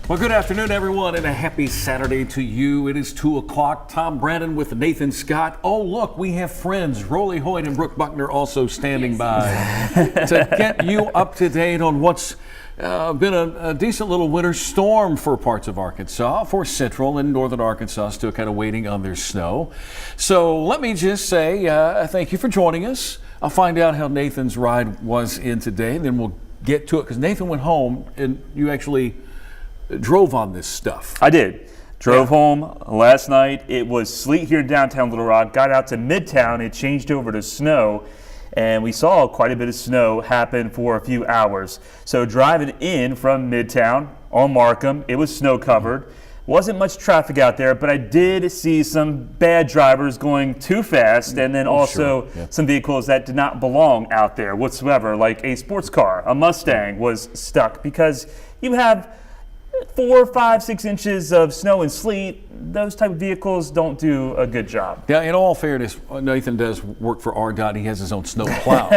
Well, good afternoon, everyone, and a happy Saturday to you. It is 2 o'clock. Tom Brannon with Nathan Scott. Oh, look, we have friends. Rolly Hoyt and Brooke Buckner also standing by to get you up to date on what's been a decent little winter storm for parts of Arkansas, for central and northern Arkansas, still kind of waiting on their snow. So let me just say thank you for joining us. I'll find out how Nathan's ride was in today, and then we'll get to it, because Nathan went home and you actually drove on this stuff. I did. Drove home last night. It was sleet here in downtown Little Rock. Got out to Midtown. It changed over to snow, and we saw quite a bit of snow happen for a few hours. So driving in from Midtown on Markham, it was snow covered. Wasn't much traffic out there, but I did see some bad drivers going too fast, and then also some vehicles that did not belong out there whatsoever, like a sports car. A Mustang was stuck because you have 4, 5, 6 inches of snow and sleet. Those type of vehicles don't do a good job. Yeah, in all fairness, Nathan does work for RDOT. He has his own snow plow.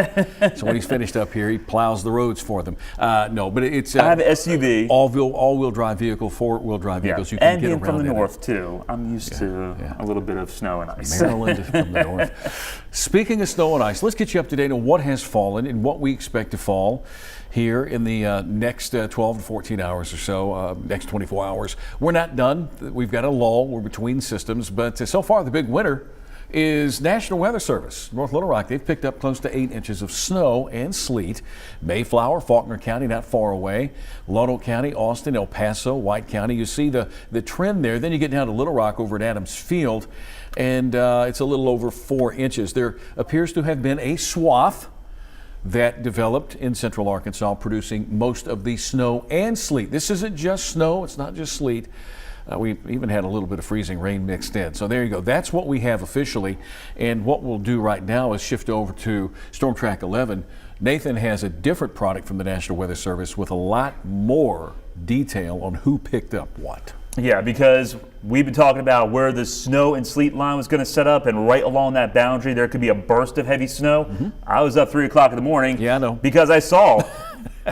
So when he's finished up here, he plows the roads for them. No, but it's I have an SUV. All-wheel drive vehicle, four-wheel drive vehicles. You can and get being around from the north, too. I'm used to a little bit of snow and ice. Maryland from the north. Speaking of snow and ice, let's get you up to date on what has fallen and what we expect to fall here in the next 12 to 14 hours or so, next 24 hours. We're not done. We've got a lull. We're between systems. But so far, the big winner is National Weather Service. North Little Rock, they've picked up close to 8 inches of snow and sleet. Mayflower, Faulkner County, not far away. Lonoke County, Austin, El Paso, White County. You see the trend there. Then you get down to Little Rock over at Adams Field, and it's a little over 4 inches. There appears to have been a swath that developed in central Arkansas, producing most of the snow and sleet. This isn't just snow, it's not just sleet. We even had a little bit of freezing rain mixed in. So there you go. That's what we have officially. And what we'll do right now is shift over to Storm Track 11. Nathan has a different product from the National Weather Service with a lot more detail on who picked up what. Yeah, because we've been talking about where the snow and sleet line was going to set up, and right along that boundary there could be a burst of heavy snow. I was up 3 o'clock in the morning. Yeah, I know. Because I saw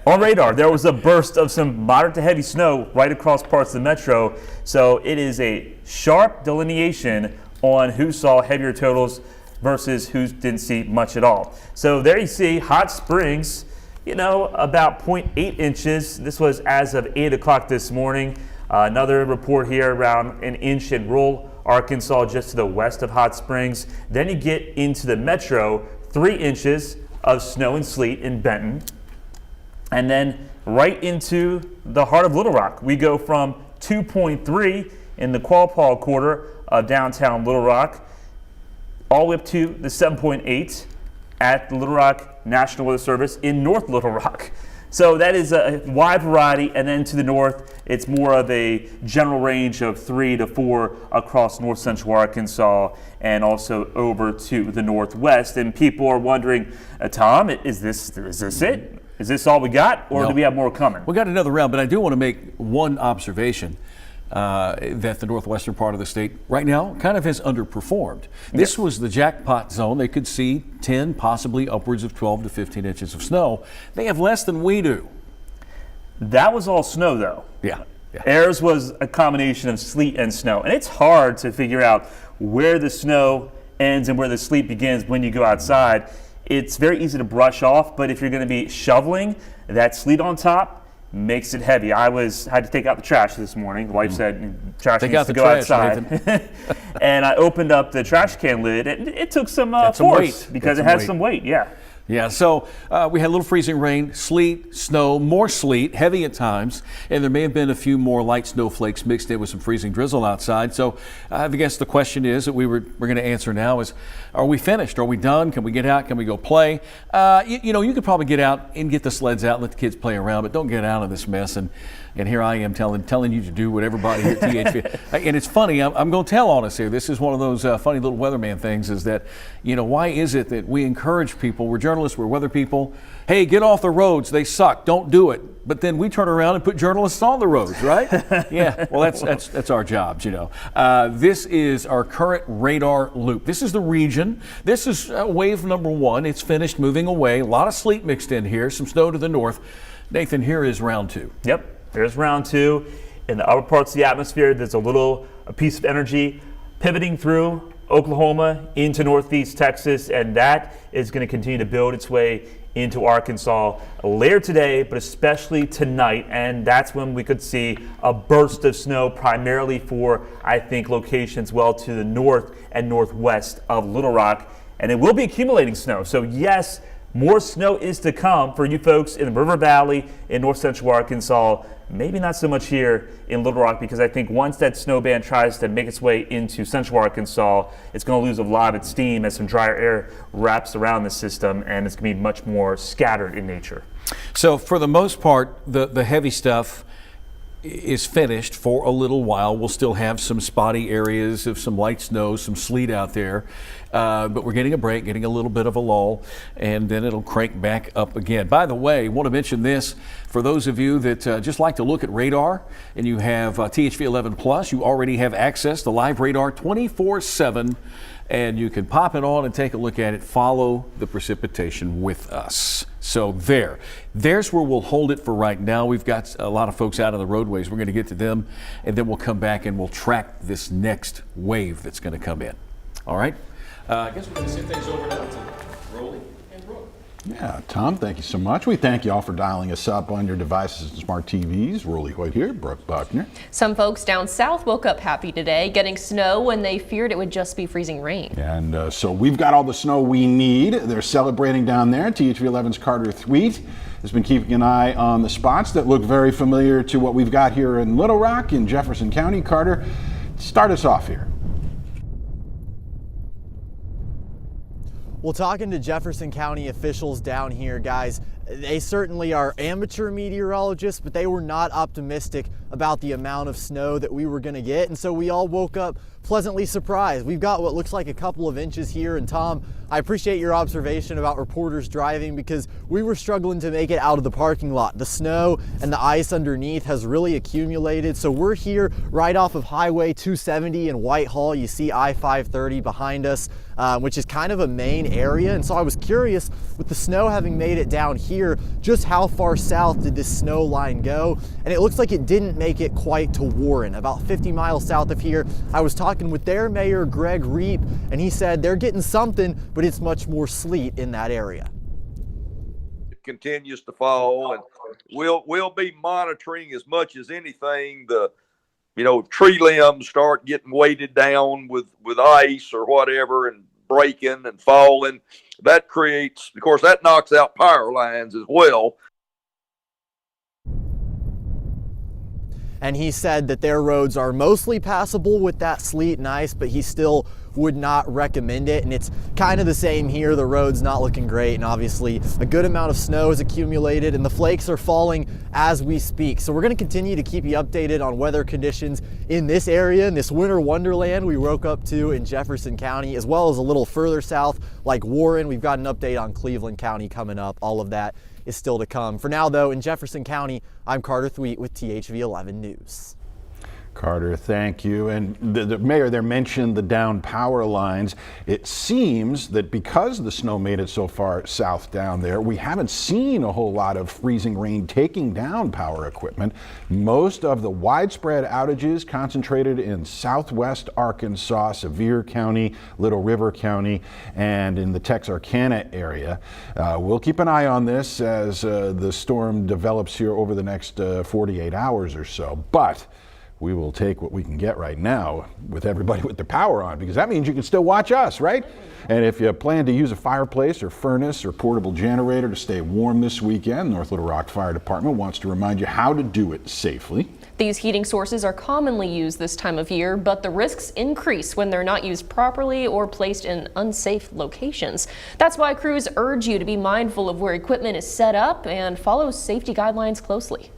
on radar there was a burst of some moderate to heavy snow right across parts of the metro. So it is a sharp delineation on who saw heavier totals versus who didn't see much at all. So there you see Hot Springs, about 0.8 inches. This was as of 8 o'clock this morning. Another report here around 1 inch in rural Arkansas, just to the west of Hot Springs. Then you get into the metro, 3 inches of snow and sleet in Benton. And then right into the heart of Little Rock. We go from 2.3 in the Quapaw quarter of downtown Little Rock, all the way up to the 7.8 at the Little Rock National Weather Service in North Little Rock. So that is a wide variety, and then to the north, it's more of a general range of 3 to 4 across north central Arkansas and also over to the northwest. And people are wondering, Tom, is this it? Is this all we got, or do we have more coming? We got another round, but I do want to make one observation. That the northwestern part of the state right now kind of has underperformed. This was the jackpot zone. They could see 10, possibly upwards of 12 to 15 inches of snow. They have less than we do. That was all snow, though. Yeah. Theirs was a combination of sleet and snow. And it's hard to figure out where the snow ends and where the sleet begins when you go outside. It's very easy to brush off, but if you're going to be shoveling, that sleet on top makes it heavy. I had to take out the trash this morning. The wife said trash needs to go outside. And I opened up the trash can lid, and it took some force because it has some weight. Yeah, so we had a little freezing rain, sleet, snow, more sleet, heavy at times, and there may have been a few more light snowflakes mixed in with some freezing drizzle outside. So I guess the question is that we're going to answer now is, are we finished? Are we done? Can we get out? Can we go play? You could probably get out and get the sleds out and let the kids play around, but don't get out of this mess. And here I am telling you to do what everybody here at THV. And it's funny, I'm going to tell on us here. This is one of those funny little weatherman things, is that, why is it that we encourage people, we're journalists, we're weather people, hey, get off the roads, they suck, don't do it. But then we turn around and put journalists on the roads, right? Yeah, well, that's our jobs, This is our current radar loop. This is the region. This is wave number 1. It's finished moving away. A lot of sleet mixed in here, some snow to the north. Nathan, here is round 2. Yep. There's round 2. in the upper parts of the atmosphere. There's a piece of energy pivoting through Oklahoma into northeast Texas, and that is going to continue to build its way into Arkansas later today, but especially tonight, and that's when we could see a burst of snow, primarily for, I think, locations well to the north and northwest of Little Rock, and it will be accumulating snow. So yes, more snow is to come for you folks in the River Valley in north central Arkansas. Maybe not so much here in Little Rock, because I think once that snow band tries to make its way into central Arkansas, it's going to lose a lot of its steam as some drier air wraps around the system, and it's going to be much more scattered in nature. So for the most part, the heavy stuff is finished for a little while. We'll still have some spotty areas of some light snow, some sleet out there, but we're getting a break, getting a little bit of a lull, and then it'll crank back up again. By the way, I want to mention this for those of you that just like to look at radar, and you have THV 11 Plus, you already have access to live radar 24/7, and you can pop it on and take a look at it, follow the precipitation with us. So there's where we'll hold it for right now. We've got a lot of folks out on the roadways. We're going to get to them, and then we'll come back and we'll track this next wave that's going to come in. All right? I guess we're going to send things over now to Rolly and Brooke. Yeah, Tom, thank you so much. We thank you all for dialing us up on your devices and smart TVs. Rolly Hoyt here, Brooke Buckner. Some folks down south woke up happy today, getting snow when they feared it would just be freezing rain. And so we've got all the snow we need. They're celebrating down there. THV 11's Carter Thweet has been keeping an eye on the spots that look very familiar to what we've got here in Little Rock in Jefferson County. Carter, start us off here. Well, talking to Jefferson County officials down here, guys, they certainly are amateur meteorologists, but they were not optimistic about the amount of snow that we were going to get. And so we all woke up pleasantly surprised. We've got what looks like a couple of inches here. And Tom, I appreciate your observation about reporters driving, because we were struggling to make it out of the parking lot. The snow and the ice underneath has really accumulated. So we're here right off of Highway 270 in Whitehall. You see I-530 behind us, which is kind of a main area. And so I was curious, with the snow having made it down here, just how far south did this snow line go? And it looks like it didn't make it quite to Warren, about 50 miles south of here. I was talking with their mayor, Greg Reep, and he said they're getting something, but it's much more sleet in that area. It continues to fall, and we'll be monitoring as much as anything the tree limbs start getting weighted down with ice or whatever and breaking and falling. That creates, of course, that knocks out power lines as well. And he said that their roads are mostly passable with that sleet and ice, but he still would not recommend it. And it's kind of the same here. The road's not looking great, and obviously a good amount of snow is accumulated and the flakes are falling as we speak. So we're going to continue to keep you updated on weather conditions in this area, in this winter wonderland we woke up to in Jefferson County, as well as a little further south like Warren. We've got an update on Cleveland County coming up. All of that is still to come. For now, though, in Jefferson County, I'm Carter Thweet with THV 11 News. Carter, thank you. And the mayor there mentioned the down power lines. It seems that because the snow made it so far south down there, we haven't seen a whole lot of freezing rain taking down power equipment. Most of the widespread outages concentrated in southwest Arkansas, Sevier County, Little River County, and in the Texarkana area. We'll keep an eye on this as the storm develops here over the next 48 hours or so. But we will take what we can get right now with everybody with their power on, because that means you can still watch us, right? And if you plan to use a fireplace or furnace or portable generator to stay warm this weekend, North Little Rock Fire Department wants to remind you how to do it safely. These heating sources are commonly used this time of year, but the risks increase when they're not used properly or placed in unsafe locations. That's why crews urge you to be mindful of where equipment is set up and follow safety guidelines closely.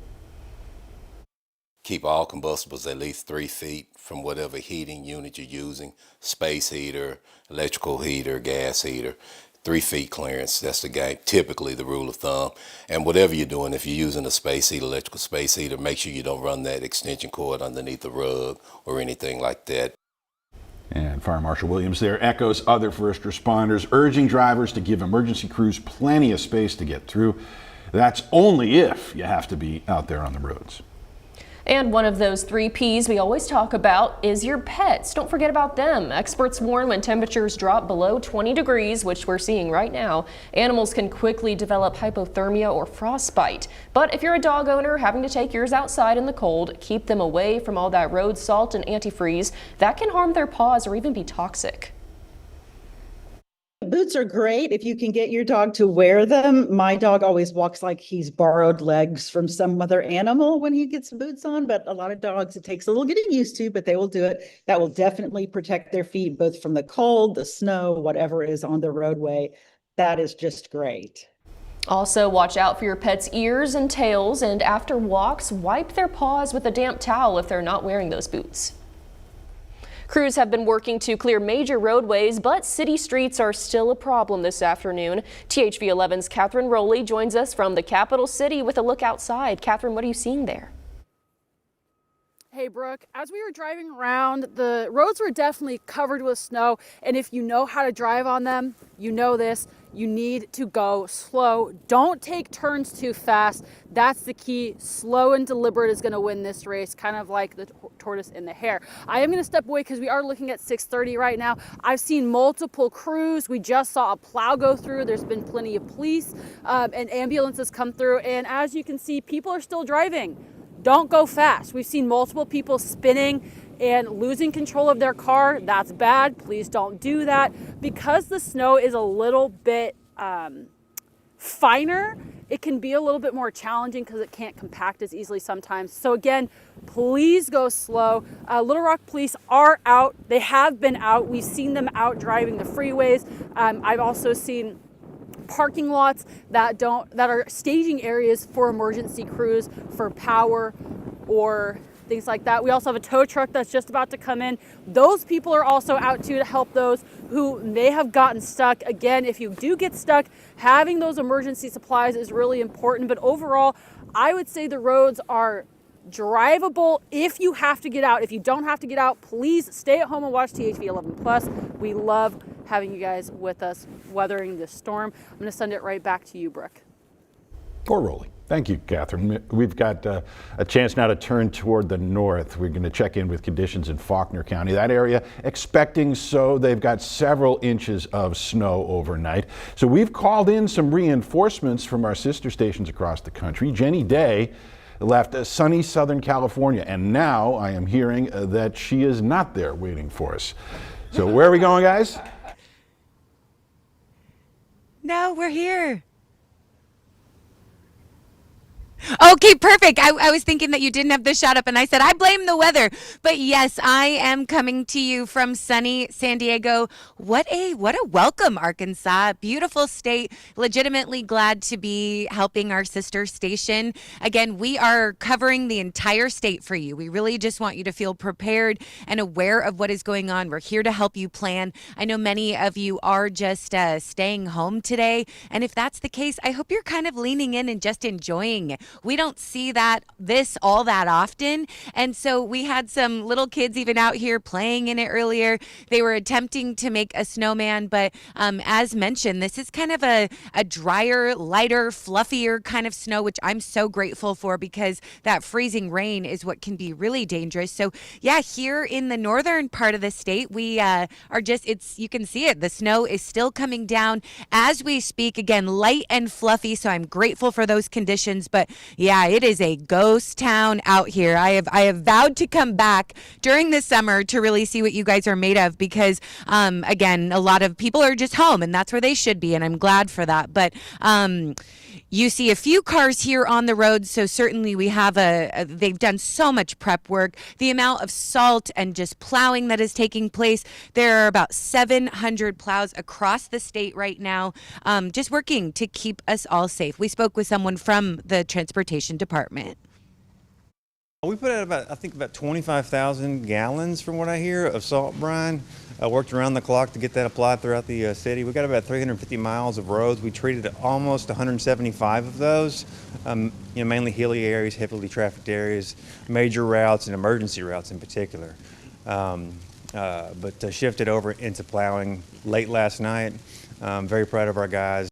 Keep all combustibles at least 3 feet from whatever heating unit you're using, space heater, electrical heater, gas heater. 3 feet clearance, that's typically the rule of thumb. And whatever you're doing, if you're using a space heater, electrical space heater, make sure you don't run that extension cord underneath the rug or anything like that. And Fire Marshal Williams there echoes other first responders, urging drivers to give emergency crews plenty of space to get through. That's only if you have to be out there on the roads. And one of those 3 Ps we always talk about is your pets. Don't forget about them. Experts warn when temperatures drop below 20 degrees, which we're seeing right now, animals can quickly develop hypothermia or frostbite. But if you're a dog owner having to take yours outside in the cold, keep them away from all that road salt and antifreeze. That can harm their paws or even be toxic. Boots are great if you can get your dog to wear them. My dog always walks like he's borrowed legs from some other animal when he gets boots on, but a lot of dogs, it takes a little getting used to, but they will do it. That will definitely protect their feet, both from the cold, the snow, whatever is on the roadway. That is just great. Also, watch out for your pet's ears and tails, and after walks, wipe their paws with a damp towel if they're not wearing those boots. Crews have been working to clear major roadways, but city streets are still a problem this afternoon. THV 11's Catherine Rowley joins us from the capital city with a look outside. Catherine, what are you seeing there? Hey Brooke, as we were driving around, the roads were definitely covered with snow, and if you know how to drive on them, you know this, you need to go slow. Don't take turns too fast. That's the key. Slow and deliberate is going to win this race, kind of like the tortoise and the hare. I am going to step away because we are looking at 6:30 right now. I've seen multiple crews. We just saw a plow go through. There's been plenty of police and ambulances come through, and as you can see, people are still driving. Don't go fast. We've seen multiple people spinning and losing control of their car. That's bad. Please don't do that. Because the snow is a little bit finer, it can be a little bit more challenging because it can't compact as easily sometimes. So again, please go slow. Little Rock police are out. They have been out. We've seen them out driving the freeways. I've also seen parking lots that are staging areas for emergency crews for power or things like that. We also have a tow truck that's just about to come in. Those people are also out too to help those who may have gotten stuck. Again, if you do get stuck, having those emergency supplies is really important. But overall, I would say the roads are drivable if you have to get out. If you don't have to get out, please stay at home and watch THV 11+. We love having you guys with us weathering this storm. I'm going to send it right back to you, Brooke. Or Rowley. Thank you, Catherine. We've got a chance now to turn toward the north. We're going to check in with conditions in Faulkner County. That area expecting so. They've got several inches of snow overnight. So we've called in some reinforcements from our sister stations across the country. Jenny Day left sunny Southern California, and now I am hearing that she is not there waiting for us. So where are we going, guys? No, we're here. Okay, perfect. I was thinking that you didn't have the shot up, and I said I blame the weather. But yes, I am coming to you from sunny San Diego. What a welcome, Arkansas. Beautiful state. Legitimately glad to be helping our sister station. Again, we are covering the entire state for you. We really just want you to feel prepared and aware of what is going on. We're here to help you plan. I know many of you are just staying home today, and if that's the case, I hope you're kind of leaning in and just enjoying it. We don't see this all that often. And so we had some little kids even out here playing in it earlier. They were attempting to make a snowman, but as mentioned, this is kind of a drier, lighter, fluffier kind of snow, which I'm so grateful for because that freezing rain is what can be really dangerous. So yeah, here in the northern part of the state, we are just, you can see it. The snow is still coming down as we speak. Again, light and fluffy. So I'm grateful for those conditions, but yeah, it is a ghost town out here. I have vowed to come back during the summer to really see what you guys are made of because, again, a lot of people are just home and that's where they should be, and I'm glad for that. But you see a few cars here on the road, so certainly we have they've done so much prep work. The amount of salt and just plowing that is taking place, there are about 700 plows across the state right now, just working to keep us all safe. We spoke with someone from the transportation department. We put out about 25,000 gallons from what I hear of salt brine. I worked around the clock to get that applied throughout the city. We got about 350 miles of roads. We treated almost 175 of those, mainly hilly areas, heavily trafficked areas, major routes and emergency routes in particular. But shifted over into plowing late last night. Very proud of our guys.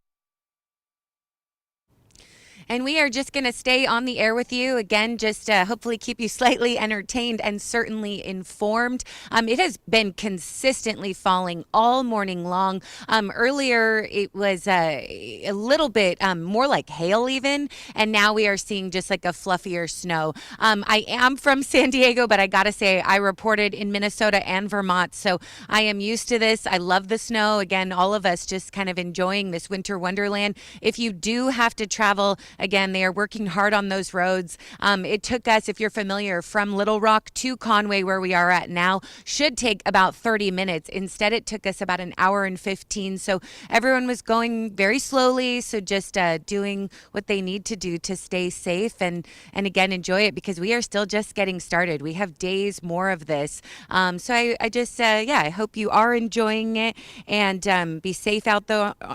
and we are just going to stay on the air with you. Again, just hopefully keep you slightly entertained and certainly informed. It has been consistently falling all morning long. Earlier, it was a little bit more like hail even, and now we are seeing just like a fluffier snow. I am from San Diego, but I gotta say, I reported in Minnesota and Vermont, so I am used to this. I love the snow. Again, all of us just kind of enjoying this winter wonderland. If you do have to travel, again, they are working hard on those roads. It took us, if you're familiar, from Little Rock to Conway, where we are at now, should take about 30 minutes. Instead, it took us about an hour and 15. So everyone was going very slowly. So just doing what they need to do to stay safe and again, enjoy it, because we are still just getting started. We have days more of this. So I just, I hope you are enjoying it, and be safe out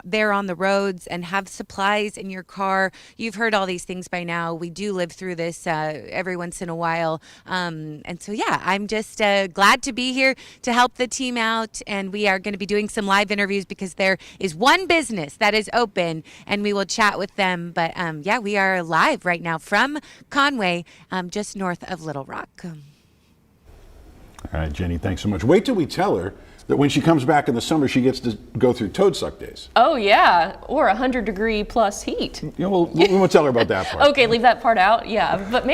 there on the roads, and have supplies in your car. You've heard all these things by now. We do live through this every once in a while. And so, I'm just glad to be here to help the team out. And we are going to be doing some live interviews because there is one business that is open, and we will chat with them. But we are live right now from Conway, just north of Little Rock. All right, Jenny, thanks so much. Wait till we tell her that when she comes back in the summer, she gets to go through toad suck days. Oh yeah, or 100-degree plus heat. We won't tell her about that part. Okay, leave that part out. Yeah, but man.